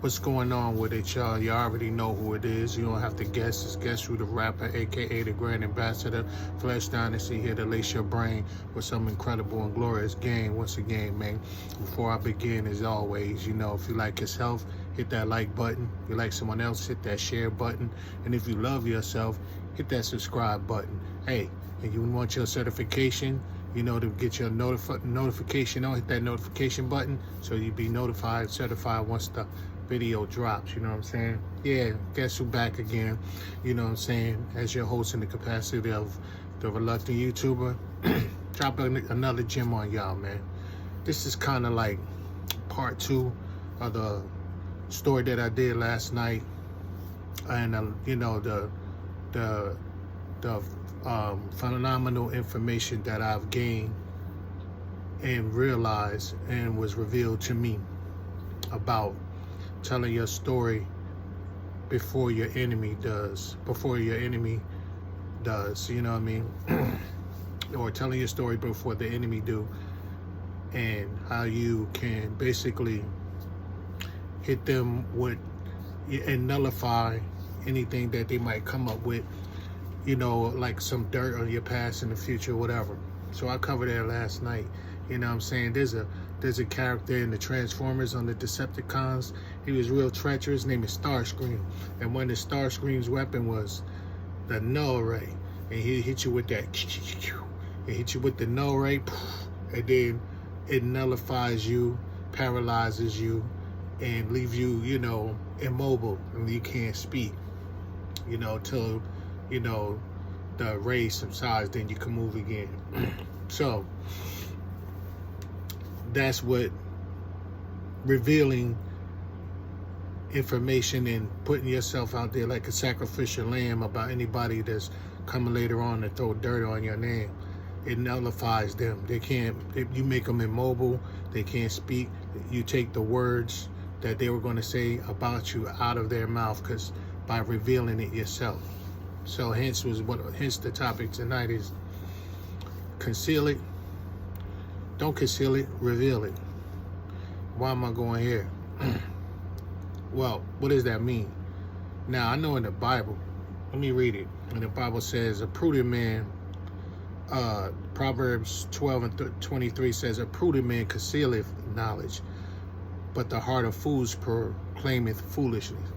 What's going on with it, y'all? You already know who it is. You don't have to guess. It's Guess Who, the rapper, aka the Grand Ambassador. Flesh Dynasty here to lace your brain with some incredible and glorious game. Once again, man, before I begin, as always, if you like yourself, hit that like button. If you like someone else, hit that share button. And if you love yourself, hit that subscribe button. Hey, and you want your certification, to get your notification on, hit that notification button so you be notified, certified once the video drops. You know what I'm saying? Yeah, Guess Who back again, as your host in the capacity of the reluctant YouTuber. Drop another gem on y'all, man. This is kind of like part 2 of the story that I did last night, and the phenomenal information that I've gained and realized and was revealed to me about telling your story before your enemy does, you know what I mean? Or telling your story before the enemy do, and how you can basically hit them with and nullify anything that they might come up with, like some dirt on your past in the future, whatever. So I covered that last night. You know what I'm saying? There's a character in the Transformers on the Decepticons. He was real treacherous. His name is Starscream. And one of Starscream's weapon was the null ray. And he hit you with that. It hit you with the null ray. And then it nullifies you, paralyzes you, and leave you, immobile. And you can't speak, till, the ray subsides, then you can move again. So that's what revealing information and putting yourself out there like a sacrificial lamb about anybody that's coming later on to throw dirt on your name. It nullifies them. They can't, you make them immobile, they can't speak. You take the words that they were going to say about you out of their mouth, because by revealing it yourself. So hence the topic tonight is conceal it. Don't conceal it, reveal it. Why am I going here? Well, what does that mean? Now, I know in the Bible, let me read it. And the Bible says, a prudent man, Proverbs 12 and 23 says, a prudent man concealeth knowledge, but the heart of fools proclaimeth foolishness.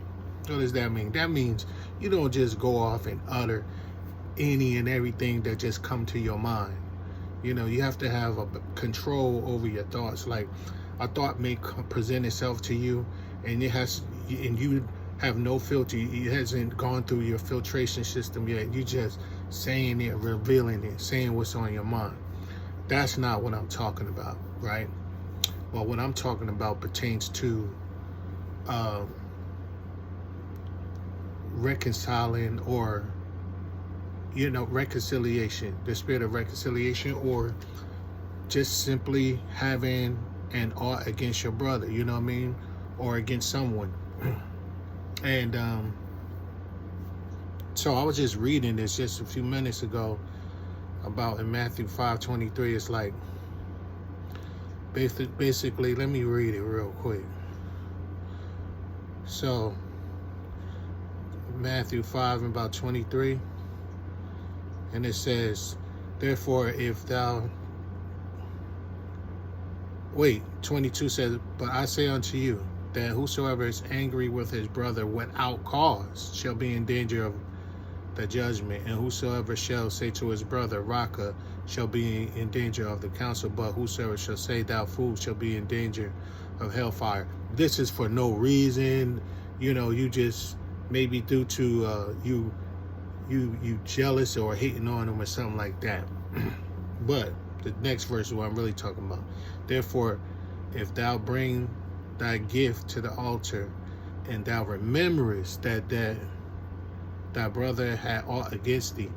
What does that mean? That means you don't just go off and utter any and everything that just come to your mind. You have to have a control over your thoughts. Like, a thought may present itself to you, and you have no filter. It hasn't gone through your filtration system yet. You just saying it, revealing it, saying what's on your mind. That's not what I'm talking about, right? Well, what I'm talking about pertains to reconciling, or reconciliation, the spirit of reconciliation, or just simply having an ought against your brother, you know what I mean, or against someone. And so I was just reading this just a few minutes ago about in Matthew 5:23. It's like, basically, let me read it real quick. So Matthew 5 and about 23, and it says, therefore, if thou, 22 says, but I say unto you, that whosoever is angry with his brother without cause shall be in danger of the judgment, and whosoever shall say to his brother, Raka, shall be in danger of the council, but whosoever shall say, thou fool, shall be in danger of hellfire. This is for no reason, you just maybe due to you jealous or hating on him or something like that. But the next verse is what I'm really talking about. Therefore, if thou bring thy gift to the altar, and thou rememberest that thy brother had aught against thee,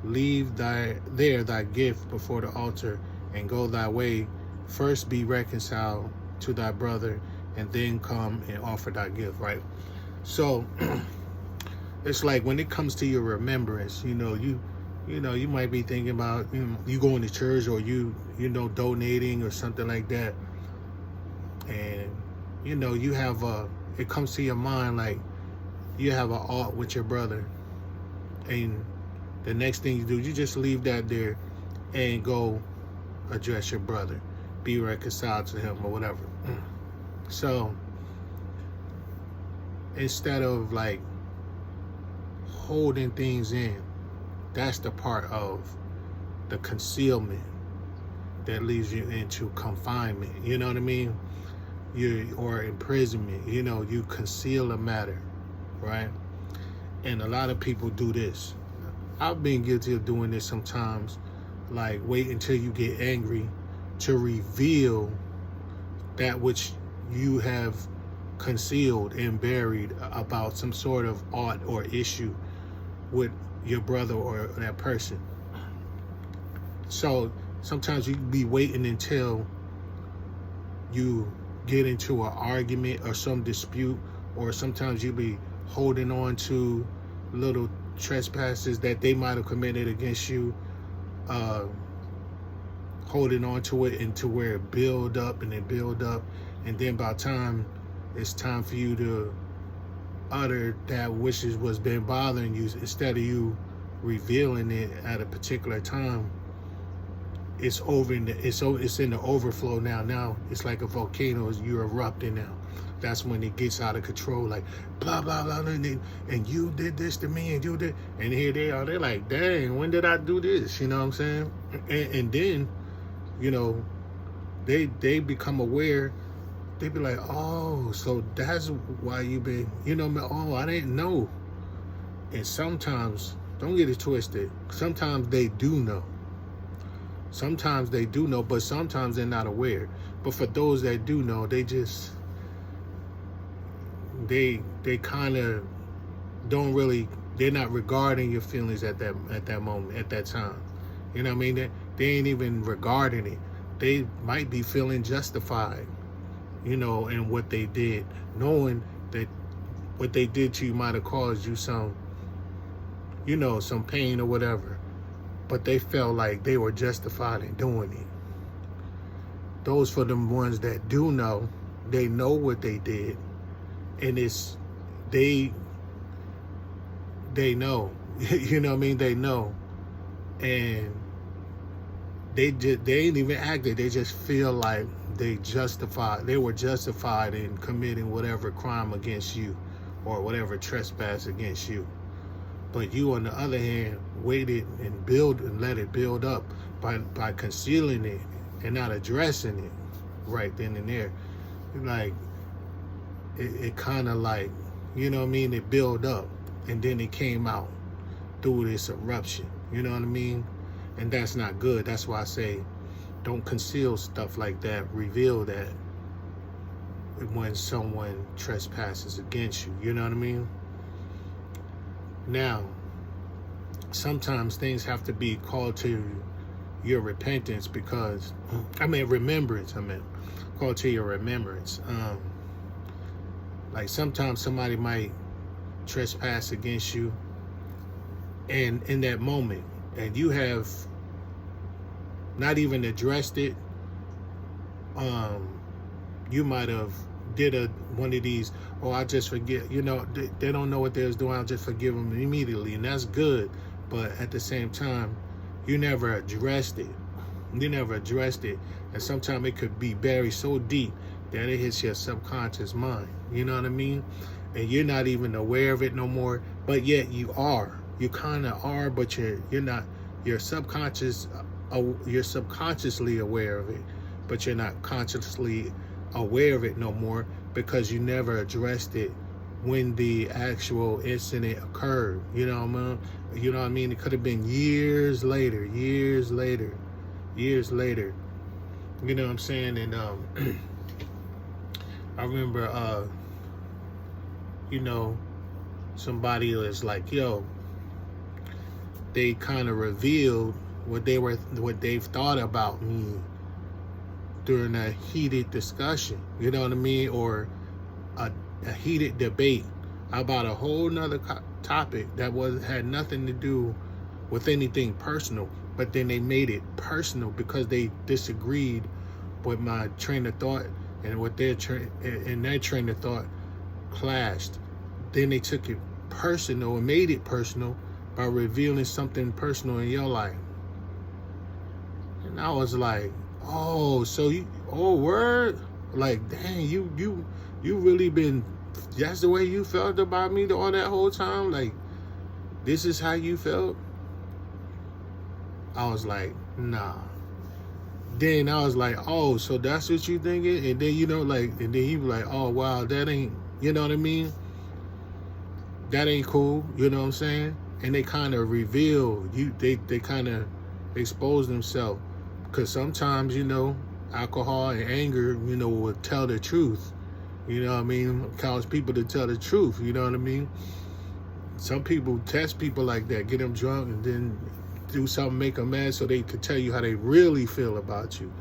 leave thy gift before the altar, and go thy way. First be reconciled to thy brother, and then come and offer thy gift, right? So it's like when it comes to your remembrance, you might be thinking about you going to church, or you donating or something like that, and you have it comes to your mind like you have an art with your brother, and the next thing you do, you just leave that there and go address your brother, be reconciled to him or whatever. So instead of like holding things in, that's the part of the concealment that leads you into confinement. You know what I mean? Or imprisonment. You know, you conceal a matter, right? And a lot of people do this. I've been guilty of doing this sometimes. Like, wait until you get angry to reveal that which you have concealed and buried about some sort of art or issue with your brother or that person. So sometimes you be waiting until you get into an argument or some dispute, or sometimes you be holding on to little trespasses that they might have committed against you, holding on to it into where it build up, and then by the time it's time for you to utter that which was been bothering you, instead of you revealing it at a particular time, it's in the overflow now. Now it's like a volcano, you're erupting now. That's when it gets out of control, like blah blah blah, and you did this to me, and you did, and here they are. They're like, dang, when did I do this? You know what I'm saying? And then, you know, they become aware. They be like, oh, so that's why you been, you know, oh, I didn't know. And sometimes, don't get it twisted, sometimes they do know. Sometimes they do know, but sometimes they're not aware. But for those that do know, they just, they kind of don't really, they're not regarding your feelings at that moment, at that time. You know what I mean? They ain't even regarding it. They might be feeling justified, you know, in what they did, knowing that what they did to you might have caused you some, you know, some pain or whatever. But they felt like they were justified in doing it. Those for them ones that do know, they know what they did, and it's they know. You know what I mean? They know, and they ain't even acted. They just feel like they were justified in committing whatever crime against you, or whatever trespass against you. But you, on the other hand, waited and let it build up by concealing it and not addressing it right then and there. Like, it kind of like, you know what I mean? It built up, and then it came out through this eruption. You know what I mean? And that's not good. That's why I say, don't conceal stuff like that. Reveal that when someone trespasses against you. You know what I mean? Now, sometimes things have to be called to your repentance, because, remembrance, called to your remembrance. Like, sometimes somebody might trespass against you, and in that moment, and you have not even addressed it, you might have did one of these, oh, I just forget, you know, they don't know what they was doing, I'll just forgive them immediately, and that's good. But at the same time, you never addressed it. And sometimes it could be buried so deep that it hits your subconscious mind. You know what I mean? And you're not even aware of it no more, but yet you are. You kind of are, but you're not. You're subconsciously aware of it, but you're not consciously aware of it no more, because you never addressed it when the actual incident occurred. You know what I mean? It could have been years later. You know what I'm saying? And I remember, you know, somebody was like, yo, they kind of revealed what they've thought about me during a heated discussion, you know what I mean? Or a heated debate about a whole nother topic that had nothing to do with anything personal, but then they made it personal because they disagreed with my train of thought, and what their train of thought clashed. Then they took it personal and made it personal by revealing something personal in your life. And I was like, oh, so you, oh, word? Like, dang, you really been, that's the way you felt about me all that whole time? Like, this is how you felt? I was like, nah. Then I was like, oh, so that's what you thinking? And then, you know, like, and then he was like, oh, wow, that ain't, you know what I mean? That ain't cool, you know what I'm saying? And they kind of reveal, they kind of expose themselves. Because sometimes, you know, alcohol and anger, you know, will tell the truth. You know what I mean? Cause people to tell the truth, you know what I mean? Some people test people like that, get them drunk and then do something, make them mad so they could tell you how they really feel about you.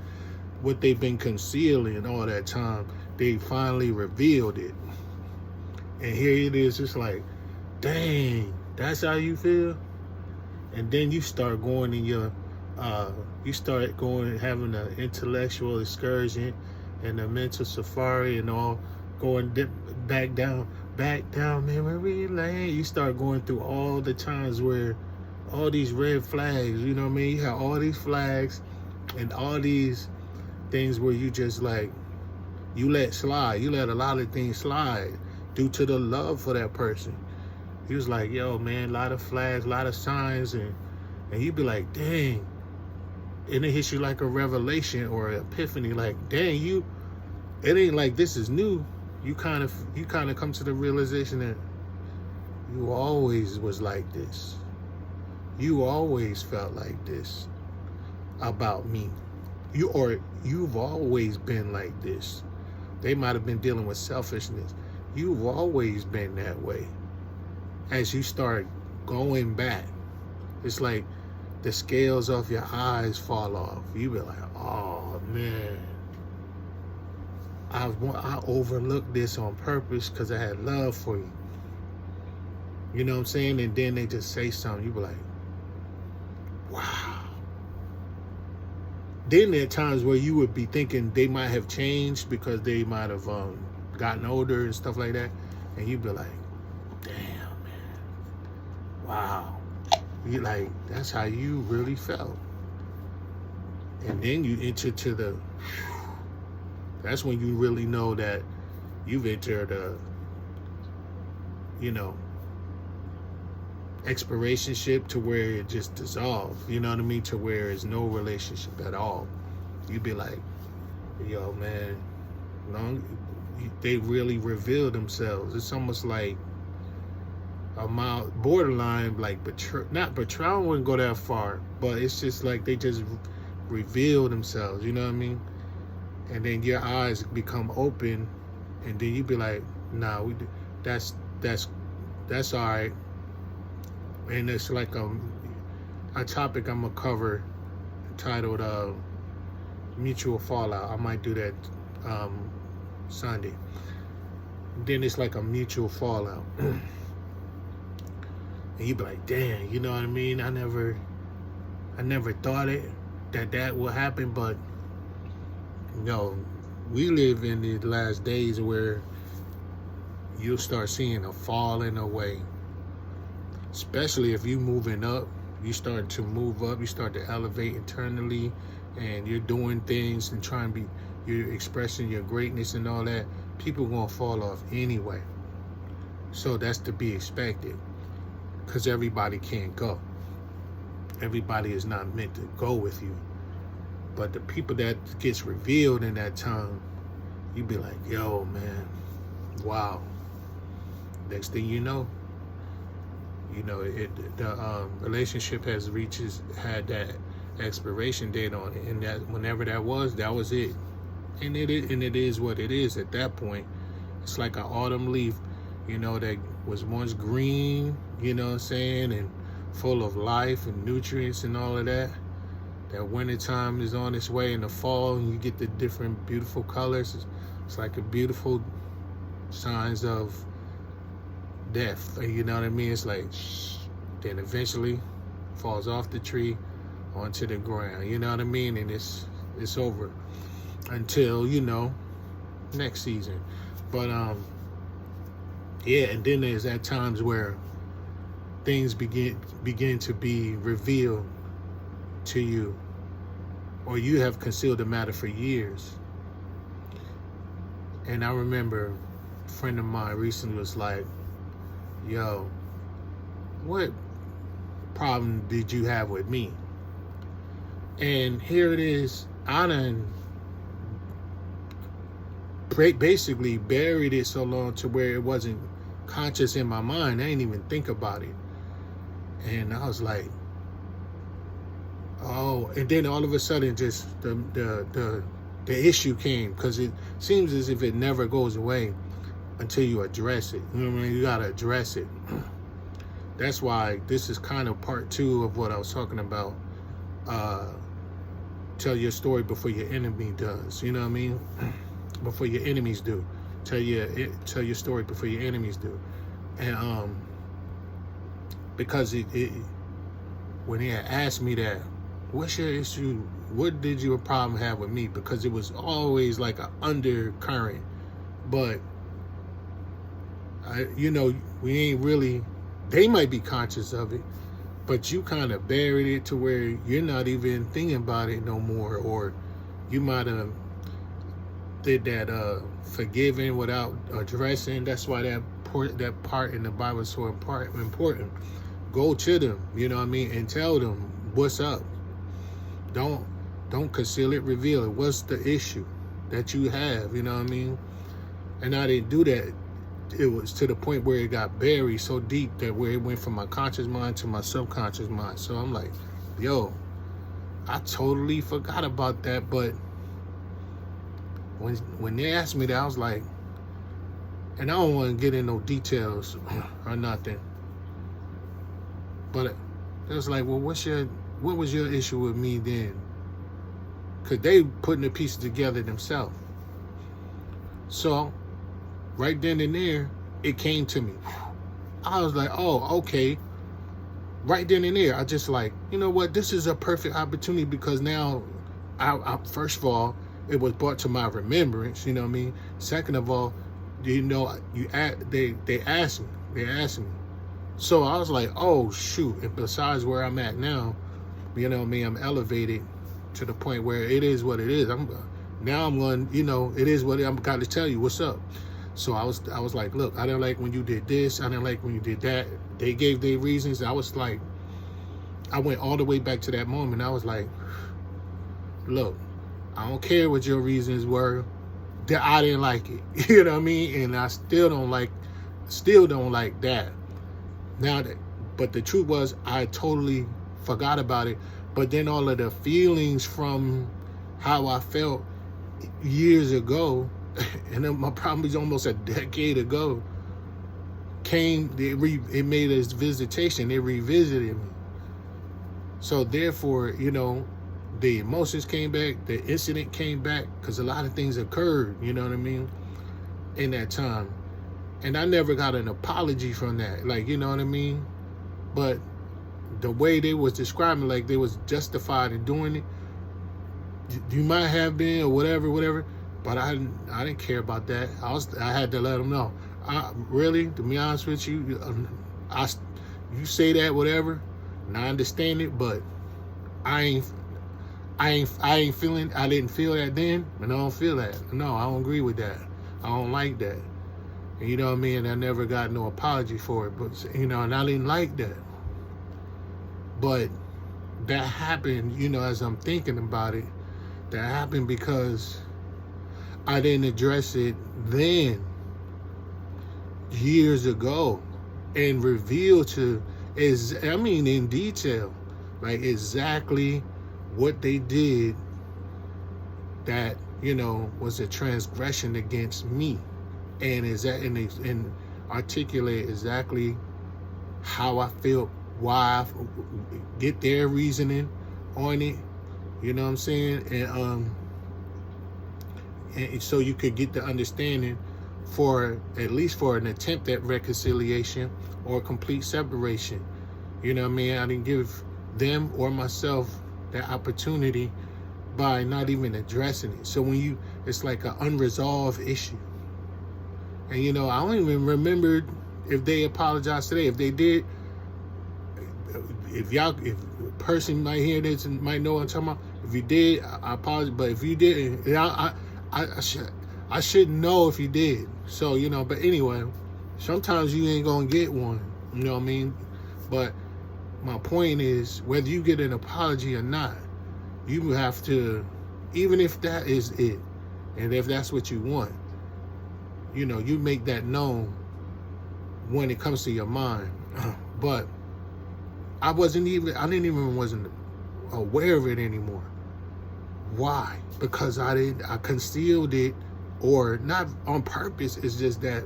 What they've been concealing all that time, they finally revealed it. And here it is, just like, dang, that's how you feel? And then you start going in your, having an intellectual excursion and a mental safari and all, going back down memory lane. You start going through all the times where all these red flags, you know what I mean? You have all these flags and all these things where you just like, you let slide. You let a lot of things slide due to the love for that person. He was like, yo, man, a lot of flags, a lot of signs, and you'd be like, dang. And it hits you like a revelation or an epiphany, like, dang, it ain't like this is new. You kind of come to the realization that you always was like this. You always felt like this about me. You've always been like this. They might have been dealing with selfishness. You've always been that way. As you start going back, it's like the scales off your eyes fall off. You be like, oh man, I overlooked this on purpose because I had love for you. You know what I'm saying? And then they just say something. You be like, wow. Then there are times where you would be thinking they might have changed because they might have gotten older and stuff like that. And you'd be like, damn, man. Wow. You like, that's how you really felt. And then you enter to that's when you really know that you've entered a, you know, expirationship to where it just dissolves, you know what I mean? To where there's no relationship at all. You'd be like, yo, man, they really reveal themselves. It's almost like a mild borderline, like not betrayal. I wouldn't go that far, but it's just like they just reveal themselves, you know what I mean? And then your eyes become open, and then you be like, nah, that's all right. And it's like a topic I'm gonna cover titled mutual fallout. I might do that Sunday. Then it's like a mutual fallout. And you be like, damn, you know what I mean? I never thought that would happen, but you know, we live in the last days where you'll start seeing a falling away. Especially if you moving up, you start to move up, you start to elevate internally, and you're doing things and you're expressing your greatness and all that. People gonna fall off anyway. So that's to be expected, because everybody can't go. Everybody is not meant to go with you. But the people that gets revealed in that time, you be like, yo, man, wow. Next thing you know, the relationship had that expiration date on it, and that whenever that was it. And it is what it is at that point. It's like an autumn leaf, you know, that was once green, you know what I'm saying, and full of life and nutrients and all of that. That winter time is on its way, in the fall, and you get the different beautiful colors. It's like a beautiful signs of death, you know what I mean? It's like, then eventually falls off the tree onto the ground, you know what I mean? And it's over until, you know, next season. But Yeah, and then there's at times where things begin to be revealed to you, or you have concealed the matter for years. And I remember a friend of mine recently was like, yo, what problem did you have with me? And here it is, I done basically buried it so long to where it wasn't conscious in my mind. I didn't even think about it. And I was like, oh, and then all of a sudden just the issue came, because it seems as if it never goes away until you address it. You know what I mean? You gotta address it. That's why this is kind of part 2 of what I was talking about. Tell your story before your enemy does. You know what I mean? Before your enemies do. Tell your story before your enemies do. And because when he had asked me that, what's your issue? What did your problem have with me? Because it was always like an undercurrent. But we ain't really, they might be conscious of it, but you kind of buried it to where you're not even thinking about it no more. Or you might have did that forgiving without addressing. That's why that part in the Bible is so important. Go to them, you know what I mean, and tell them what's up. Don't conceal it, reveal it. What's the issue that you have, you know what I mean? And I didn't do that. It was to the point where it got buried so deep that where it went from my conscious mind to my subconscious mind. So I'm like, yo, I totally forgot about that. But when they asked me that, I was like, and I don't want to get in no details or nothing, but it was like, well, what was your issue with me then? Because they putting the pieces together themselves. So right then and there, it came to me. I was like, oh, okay. Right then and there, I just like, you know what? This is a perfect opportunity, because now, I first of all, it was brought to my remembrance. You know what I mean? Second of all, they asked me. So I was like, oh shoot! And besides where I'm at now, you know what I mean, I'm elevated to the point where it is what it is. I'm going, it is what I'm got to tell you what's up. So I was like, look, I didn't like when you did this. I didn't like when you did that. They gave their reasons. I was like, I went all the way back to that moment. I was like, look, I don't care what your reasons were. That I didn't like it. You know what I mean? And I still don't like that. But the truth was, I totally forgot about it. But then all of the feelings from how I felt years ago, and then my problem was almost a decade ago, it made its visitation. It revisited me. So therefore, the emotions came back, the incident came back, because a lot of things occurred, you know what I mean, in that time. And I never got an apology from that, like, you know what I mean? But the way they was describing, like they was justified in doing it, you might have been, or whatever, but I didn't care about that. I had to let them know. Really, to be honest with you, you say that, whatever, and I understand it, but I ain't feeling. I didn't feel that then, and I don't feel that. No, I don't agree with that. I don't like that. And you know what I mean? I never got no apology for it, but and I didn't like that. But that happened, as I'm thinking about it, that happened because I didn't address it then, years ago, and reveal in detail, like exactly what they did that, was a transgression against me, and articulate exactly how I felt, why I get their reasoning on it, you know what I'm saying? And so you could get the understanding for at least for an attempt at reconciliation or complete separation. You know what I mean? I didn't give them or myself that opportunity by not even addressing it. So it's like an unresolved issue. And you know, I don't even remember if they apologized today. If they did, if a person might hear this and might know what I'm talking about. If you did, I apologize. But if you didn't, I shouldn't know if you did. So, you know, but anyway, sometimes you ain't gonna get one. You know what I mean? But my point is, whether you get an apology or not, you have to, even if that is it, and if that's what you want, you know, you make that known when it comes to your mind. But I wasn't aware of it anymore. Why? Because I concealed it, or not on purpose. It's just that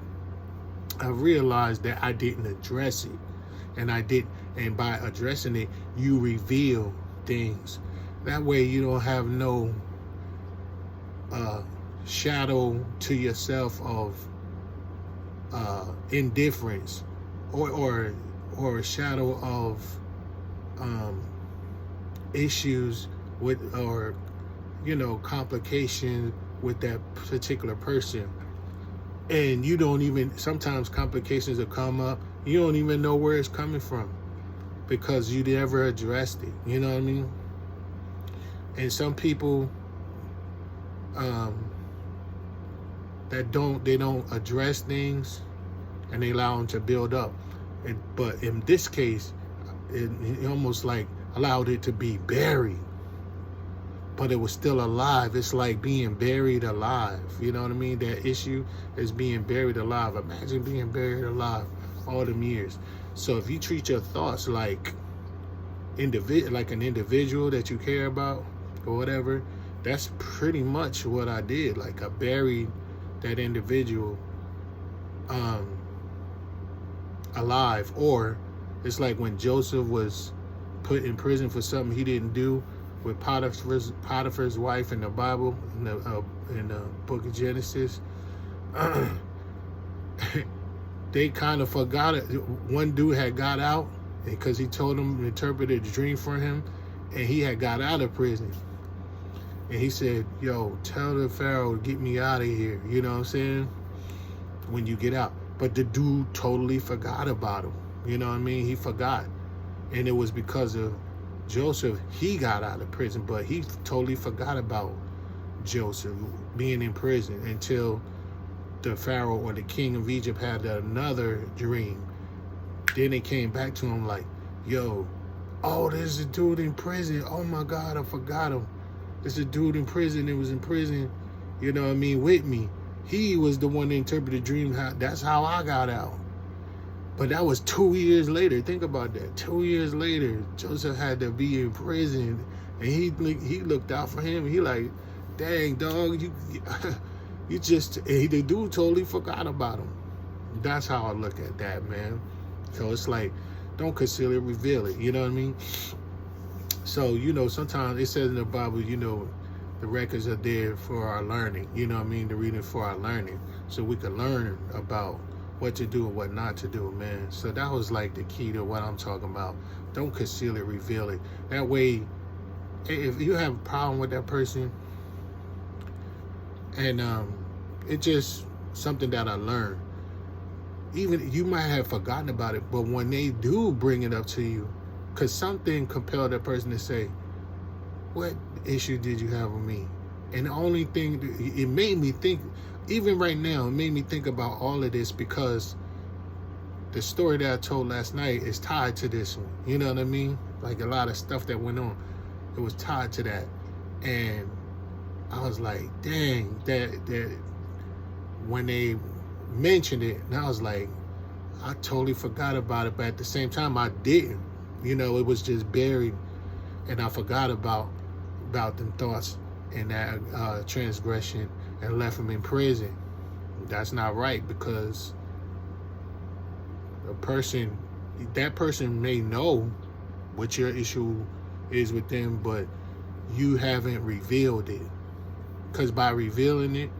I realized that I didn't address it. And by addressing it, you reveal things. That way you don't have no shadow to yourself of indifference or a shadow of issues with, or you know, complications with that particular person. And you don't even, sometimes complications will come up, you don't even know where it's coming from because you never addressed it. You know what I mean? And some people that don't address things, and they allow them to build up. But in this case, it almost like allowed it to be buried, but it was still alive. It's like being buried alive. You know what I mean? That issue is being buried alive. Imagine being buried alive all them years. So if you treat your thoughts like an individual that you care about or whatever, that's pretty much what I did. Like, I buried that individual alive. Or it's like when Joseph was put in prison for something he didn't do with Potiphar's wife in the Bible, in the book of Genesis. They kind of forgot it. One dude had got out because he told him, interpreted the dream for him, and he had got out of prison. And he said, yo, tell the Pharaoh to get me out of here. You know what I'm saying? When you get out. But the dude totally forgot about him. You know what I mean? He forgot. And it was because of Joseph. He got out of prison, but he totally forgot about Joseph being in prison until the Pharaoh or the king of Egypt had another dream. Then they came back to him like, yo, oh, there's a dude in prison. Oh my God, I forgot him. There's a dude in prison. It was in prison, you know what I mean, with me. He was the one that interpreted the dream. That's how I got out. But that was 2 years later. Think about that. 2 years later, Joseph had to be in prison, and he looked out for him. He like, dang, dog, you just, the dude totally forgot about him. That's how I look at that, man. So it's like, don't conceal it, reveal it. You know what I mean? So, you know, sometimes it says in the Bible, you know, the records are there for our learning. You know what I mean? The reading for our learning. So we can learn about what to do and what not to do, man. So that was like the key to what I'm talking about. Don't conceal it, reveal it. That way, if you have a problem with that person, and it's just something that I learned. Even you might have forgotten about it, but when they do bring it up to you, because something compelled that person to say, what issue did you have with me? And the only thing, it made me think, even right now, it made me think about all of this, because the story that I told last night is tied to this one. You know what I mean? Like a lot of stuff that went on, it was tied to that. And I was like, dang, that when they mentioned it, and I was like, I totally forgot about it, but at the same time, I didn't. You know, it was just buried, and I forgot about them thoughts and that transgression, and left him in prison. That's not right, because that person may know what your issue is with them, but you haven't revealed it. Because by revealing it,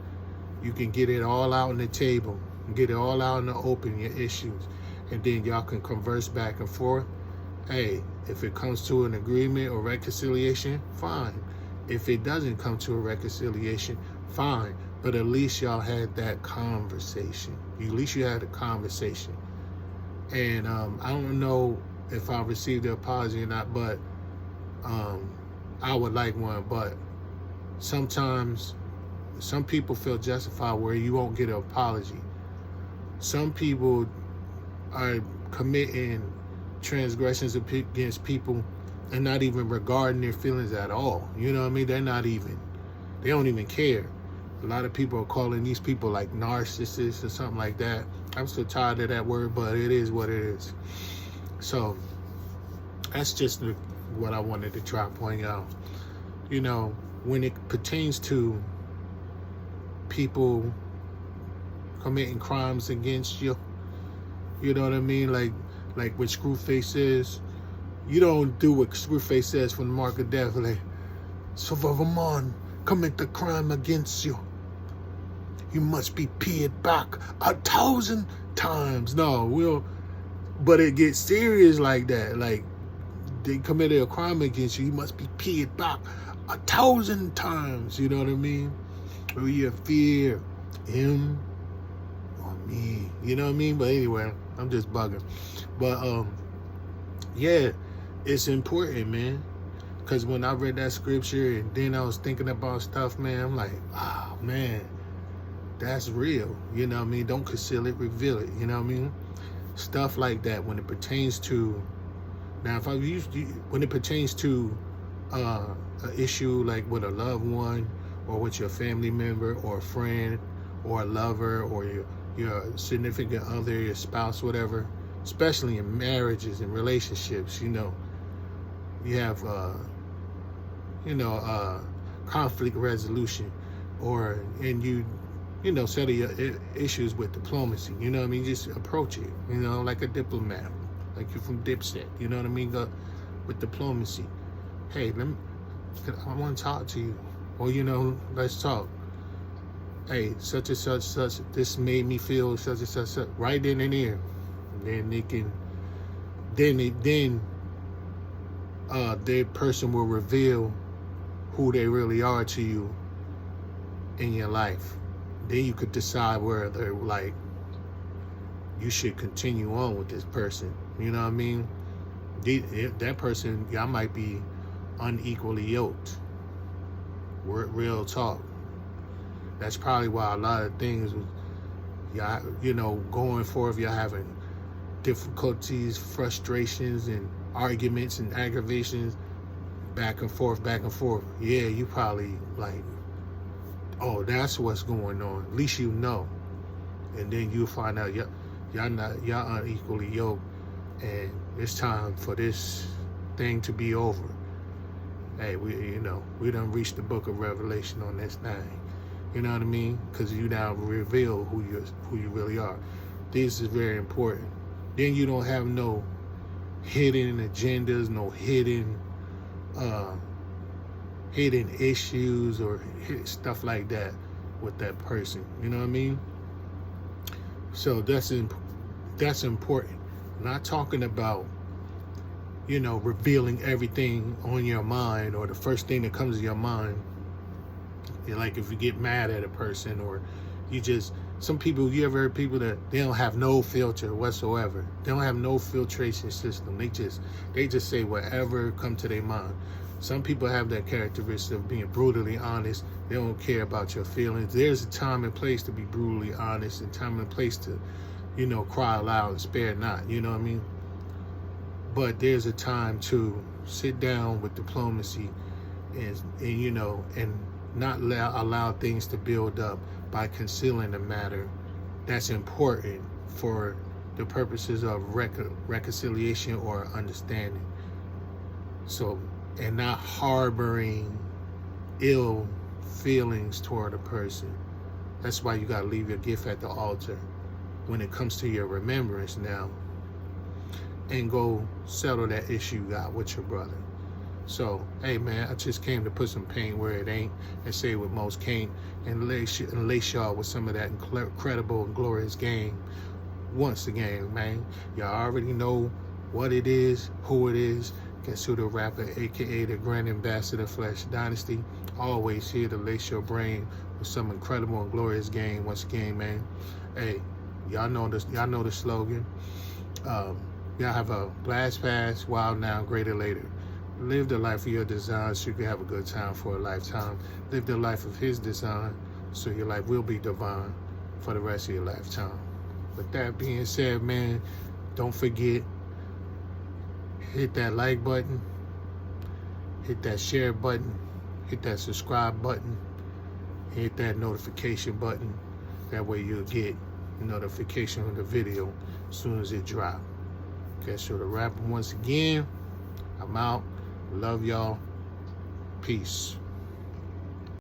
you can get it all out on the table, get it all out in the open, your issues, and then y'all can converse back and forth. Hey, if it comes to an agreement or reconciliation, fine. If it doesn't come to a reconciliation, fine. But at least y'all had that conversation. At least you had a conversation. And I don't know if I received the apology or not, but I would like one. But sometimes some people feel justified where you won't get an apology. Some people are committing transgressions against people and not even regarding their feelings at all. You know what I mean? They don't even care. A lot of people are calling these people like narcissists or something like that. I'm still tired of that word, but it is what it is. So that's just what I wanted to try to point out. You know, when it pertains to people committing crimes against you, you know what I mean? Like what Screwface says. You don't do what Screwface says from the mark of death. Like, so if a man commit the crime against you, you must be paid back 1,000 times. No, but it gets serious like that. Like, they committed a crime against you, you must be paid back 1,000 times. You know what I mean? Or you fear him or me. You know what I mean? But anyway, I'm just bugging. But yeah, it's important, man. Because when I read that scripture and then I was thinking about stuff, man, I'm like, wow, man, that's real. You know what I mean? Don't conceal it, reveal it. You know what I mean? Stuff like that when it pertains to, now if I used to, when it pertains to an issue like with a loved one or with your family member or a friend or a lover or your significant other, your spouse, whatever, especially in marriages and relationships, you know, you have, conflict resolution, and you know, settle your issues with diplomacy. You know what I mean? Just approach it, you know, like a diplomat, like you're from Dipset. You know what I mean? Go with diplomacy. Hey, I want to talk to you. Or, you know, let's talk. Hey, such and such, this made me feel such and such, right then and there. Then they can, then their person will reveal who they really are to you in your life. Then you could decide whether, like, you should continue on with this person. You know what I mean? That person, y'all might be unequally yoked. Real talk. That's probably why a lot of things, y'all, you know, going forth, y'all having difficulties, frustrations, and arguments and aggravations, back and forth. Yeah, you probably like, oh, that's what's going on. At least you know. And then you'll find out y'all unequally yoked, and it's time for this thing to be over. Hey, we done reached the book of Revelation on this thing. You know what I mean? Because you now reveal who you really are. This is very important. Then you don't have no hidden agendas, no hidden issues or stuff like that with that person. You know what I mean? So that's important. I'm not talking about, you know, revealing everything on your mind or the first thing that comes to your mind. Like if you get mad at a person, or some people, you ever heard people that they don't have no filter whatsoever. They don't have no filtration system. They just say whatever come to their mind. Some people have that characteristic of being brutally honest. They don't care about your feelings. There's a time and place to be brutally honest, and time and place to, you know, cry aloud and spare not. You know what I mean? But there's a time to sit down with diplomacy and you know, and not allow things to build up by concealing the matter. That's important for the purposes of reconciliation or understanding. So, and not harboring ill feelings toward a person. That's why you got to leave your gift at the altar when it comes to your remembrance now, and go settle that issue you got with your brother. So, hey man, I just came to put some pain where it ain't and say what most can't, and lace y'all with some of that incredible and glorious game. Once again, man, y'all already know what it is, who it is. Conceal the rapper, aka the Grand Ambassador Flesh Dynasty. always here to lace your brain with some incredible and glorious game. Once again, man, hey, y'all know this. Y'all know the slogan. Y'all have a blast past, wild now, greater later. Live the life of your design so you can have a good time for a lifetime. Live the life of his design so your life will be divine for the rest of your lifetime. With that being said, man, don't forget, hit that like button, hit that share button, hit that subscribe button, hit that notification button. That way you'll get notification of the video as soon as it drops. Okay, so to wrap once again, I'm out. Love y'all. Peace.